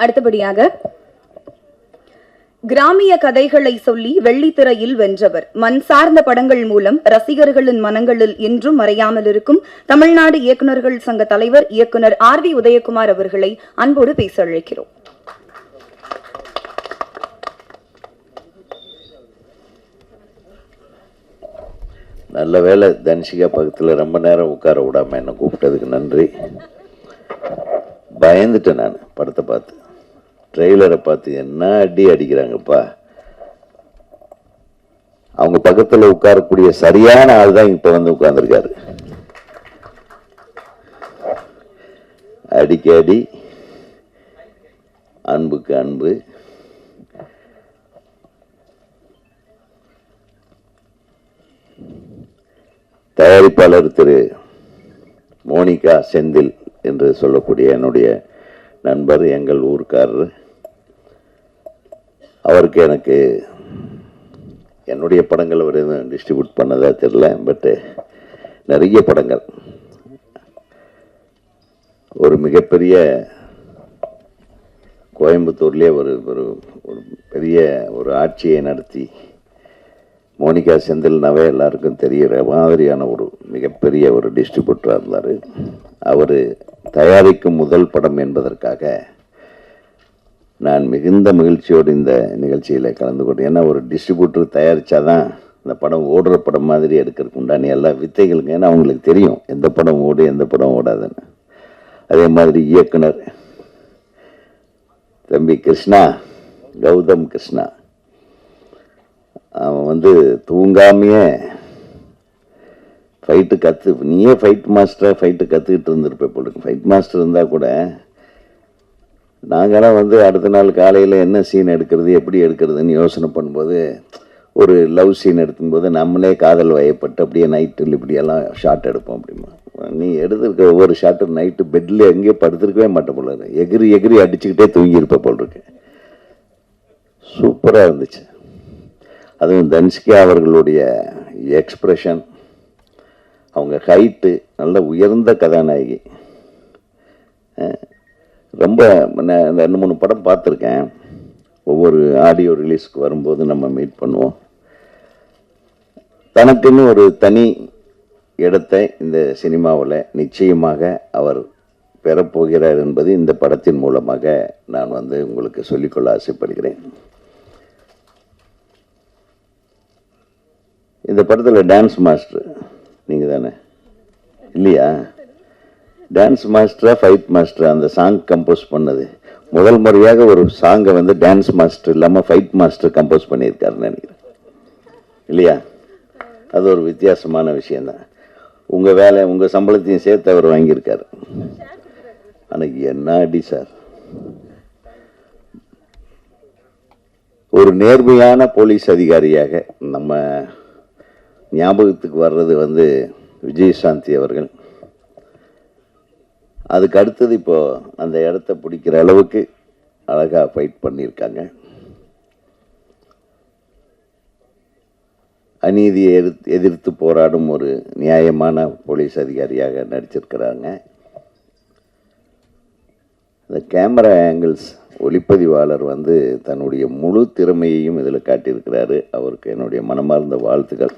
அடுத்தபடியாக கிராமிய கதைகளை சொல்லி வெள்ளித்திரையில் வென்றவர். மண் சார்ந்த படங்கள் மூலம் ரசிகர்களின் மனங்களில் என்றும் மறையாமல் இருக்கும் தமிழ்நாடு இயக்குநர்கள் சங்க தலைவர் இயக்குனர் RV உதயகுமார் அவர்களை அன்போடு பேச அழைக்கிறோம். நல்ல வேலை தன்ஷிகா பக்கத்தில் ரொம்ப நேரம் உட்கார விடாம என்ன கூப்பிட்டதுக்கு நன்றி. பயந்துட்டேன் நான் படத்தை பார்த்து, ட்ரெய்லரை பார்த்து என்ன அடி அடிக்கிறாங்கப்பா. அவங்க பக்கத்தில் உட்காரக்கூடிய சரியான ஆள் தான் இப்ப வந்து உட்கார்ந்துருக்காரு. அடிக்கு அடி, அன்புக்கு அன்பு. தயாரிப்பாளர் திரு மோனிகா செந்தில் என்று சொல்லக்கூடிய என்னுடைய நண்பர், எங்கள் ஊர்க்காரர். அவருக்கு எனக்கு என்னுடைய படங்கள் அவர் எதுவும் டிஸ்ட்ரிபியூட் பண்ணதா தெரியல, பட்டு நிறைய படங்கள் ஒரு மிகப்பெரிய கோயம்புத்தூர்லேயே ஒரு ஒரு பெரிய ஒரு ஆட்சியை நடத்தி, மோனிகா செந்தில்னாவே எல்லாருக்கும் தெரிகிற மாதிரியான ஒரு மிகப்பெரிய ஒரு டிஸ்ட்ரிபியூட்டராக இருந்தார். அவர் தயாரிக்கும் முதல் படம் என்பதற்காக நான் மிகுந்த மகிழ்ச்சியோடு இந்த நிகழ்ச்சியில் கலந்து கொண்டேன். ஏன்னா ஒரு டிஸ்ட்ரிபியூட்டர் தயாரித்தாதான் இந்த படம் ஓடுற படம் மாதிரி எடுக்கிறதுக்கு உண்டான எல்லா வித்தைகளுக்கு, ஏன்னா அவங்களுக்கு தெரியும் எந்த படம் ஓடு எந்த படம் ஓடாதுன்னு. அதே மாதிரி இயக்குனர் தம்பி கிருஷ்ணா, கௌதம் கிருஷ்ணா, அவன் வந்து தூங்காமையே ஃபைட்டு நீயே ஃபைட் மாஸ்டராக ஃபைட்டு கற்றுக்கிட்டு இருந்திருப்ப போல. ஃபைட் மாஸ்டர் இருந்தால் கூட நாங்களாம் வந்து அடுத்த நாள் காலையில் என்ன சீன் எடுக்கிறது எப்படி எடுக்கிறதுன்னு யோசனை பண்ணும்போது, ஒரு லவ் சீன் எடுக்கும்போது நம்மளே காதல் வயப்பட்டு அப்படியே நைட்டில் இப்படியெல்லாம் ஷார்ட் எடுப்போம். அப்படிமா நீ எடுத்துருக்க ஒவ்வொரு ஷார்ட்டும் நைட்டு பெட்டில் எங்கேயோ படுத்துருக்கவே மாட்டேன் போல, எகிரி எகிரி அடிச்சுக்கிட்டே தூங்கியிருப்ப போல் இருக்கு. சூப்பராக இருந்துச்சு. அதுவும் தன்ஷிகா அவர்களுடைய எக்ஸ்பிரஷன், அவங்க ஹைட்டு, நல்ல உயர்ந்த கதாநாயகி. ரொம்ப 2-3 படம் பார்த்துருக்கேன். ஒவ்வொரு ஆடியோ ரிலீஸ்க்கு வரும்போது நம்ம மீட் பண்ணுவோம். தனக்குன்னு ஒரு தனி இடத்தை இந்த சினிமாவில் நிச்சயமாக அவர் பெறப்போகிறார் என்பது இந்த படத்தின் மூலமாக நான் வந்து உங்களுக்கு சொல்லிக்கொள்ள ஆசைப்படுகிறேன். இந்த படத்தில் டான்ஸ் மாஸ்டர் நீங்கள் தானே இல்லையா? டான்ஸ் மாஸ்டரா ஃபைட் மாஸ்டரா அந்த சாங் கம்போஸ் பண்ணது? முதல் முறையாக ஒரு சாங்கை வந்து டான்ஸ் மாஸ்டர் இல்லாமல் ஃபைட் மாஸ்டர் கம்போஸ் பண்ணியிருக்காருன்னு நினைக்கிறேன், இல்லையா? அது ஒரு வித்தியாசமான விஷயந்தான். உங்கள் வேலை உங்கள் சம்பளத்தையும் சேர்த்து அவர் வாங்கியிருக்காரு. ஆனால் என்ன அடி சார்! ஒரு நேர்மையான போலீஸ் அதிகாரியாக நம்ம ஞாபகத்துக்கு வர்றது வந்து விஜயசாந்தி அவர்கள். அதுக்கு அடுத்தது இப்போ அந்த இடத்த பிடிக்கிற அளவுக்கு அழகாக ஃபைட் பண்ணியிருக்காங்க. அநீதியை எதிர்த்து போராடும் ஒரு நியாயமான போலீஸ் அதிகாரியாக நடிச்சிருக்கிறாங்க. இந்த கேமரா ஆங்கிள்ஸ், ஒளிப்பதிவாளர் வந்து தன்னுடைய முழு திறமையையும் இதில் காட்டியிருக்கிறாரு. அவருக்கு என்னுடைய மனமார்ந்த வாழ்த்துக்கள்.